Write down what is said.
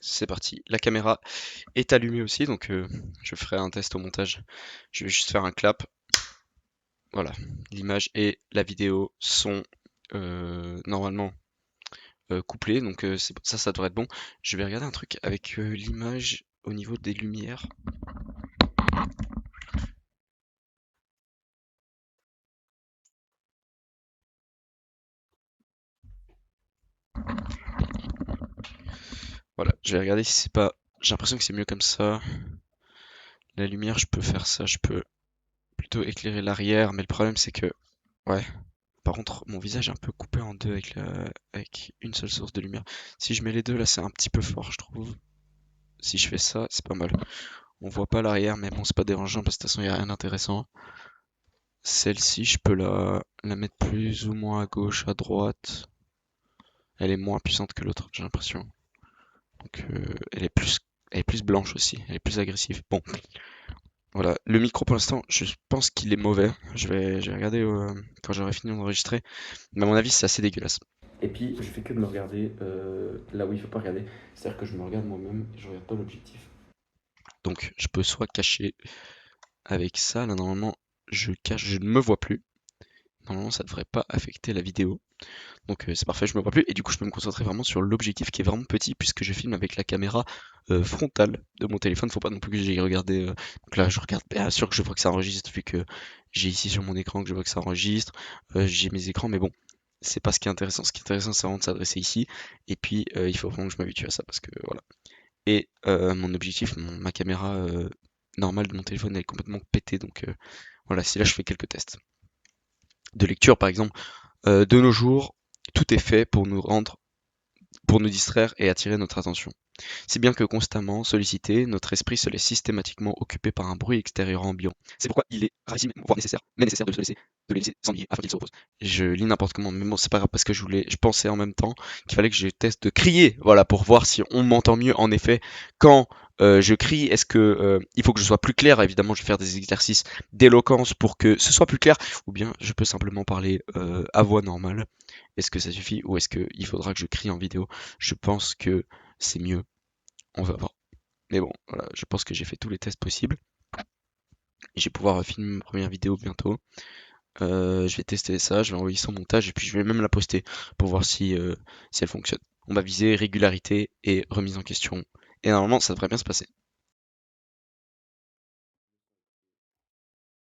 C'est parti. La caméra est allumée aussi, donc je ferai un test au montage. Je vais juste faire un clap. Voilà, l'image et la vidéo sont normalement couplées, donc ça devrait être bon. Je vais regarder un truc avec l'image au niveau des lumières. Voilà, je vais regarder si c'est pas. J'ai l'impression que c'est mieux comme ça. La lumière, je peux faire ça, je peux plutôt éclairer l'arrière, mais le problème c'est que, ouais. Par contre, mon visage est un peu coupé en deux avec une seule source de lumière. Si je mets les deux, là, c'est un petit peu fort, je trouve. Si je fais ça, c'est pas mal. On voit pas l'arrière, mais bon, c'est pas dérangeant parce que de toute façon, il n'y a rien d'intéressant. Celle-ci, je peux la mettre plus ou moins à gauche, à droite. Elle est moins puissante que l'autre, j'ai l'impression. Donc, elle est plus blanche aussi. Elle est plus agressive. Bon, voilà. Le micro, pour l'instant, je pense qu'il est mauvais. Je vais regarder quand j'aurai fini d'enregistrer. Mais à mon avis, c'est assez dégueulasse. Et puis, je fais que de me regarder là où il faut pas regarder. C'est-à-dire que je me regarde moi-même et je regarde pas l'objectif. Donc, je peux soit cacher avec ça. Là, normalement, je cache, je ne me vois plus. Normalement, ça devrait pas affecter la vidéo. Donc, c'est parfait, je me vois plus. Et du coup, je peux me concentrer vraiment sur l'objectif qui est vraiment petit puisque je filme avec la caméra frontale de mon téléphone. Faut pas non plus que j'aille regarder. Donc là, je regarde bien sûr que je vois que ça enregistre vu que j'ai ici sur mon écran que je vois que ça enregistre. J'ai mes écrans, mais bon, c'est pas ce qui est intéressant. Ce qui est intéressant, c'est vraiment de s'adresser ici. Et puis, il faut vraiment que je m'habitue à ça parce que voilà. Et mon objectif, ma caméra normale de mon téléphone, elle est complètement pétée. Donc voilà, si là je fais quelques tests de lecture, par exemple, de nos jours, tout est fait pour nous distraire et attirer notre attention. Si bien que constamment sollicité, notre esprit se laisse systématiquement occuper par un bruit extérieur ambiant. C'est pourquoi il est rarissime, voire nécessaire, mais nécessaire de les laisser s'ennuyer afin qu'ils se reposent. Je lis n'importe comment, mais bon, c'est pas grave parce que je pensais en même temps qu'il fallait que je teste de crier, voilà, pour voir si on m'entend mieux. En effet, quand je crie, est-ce que il faut que je sois plus clair? Évidemment, je vais faire des exercices d'éloquence pour que ce soit plus clair, ou bien je peux simplement parler à voix normale. Est-ce que ça suffit ou est-ce qu'il faudra que je crie en vidéo? Je pense que c'est mieux. On va voir. Mais bon, voilà, je pense que j'ai fait tous les tests possibles. Et je vais pouvoir filmer ma première vidéo bientôt. Je vais tester ça, je vais envoyer son montage et puis je vais même la poster pour voir si elle fonctionne. On va viser régularité et remise en question. Et normalement, ça devrait bien se passer.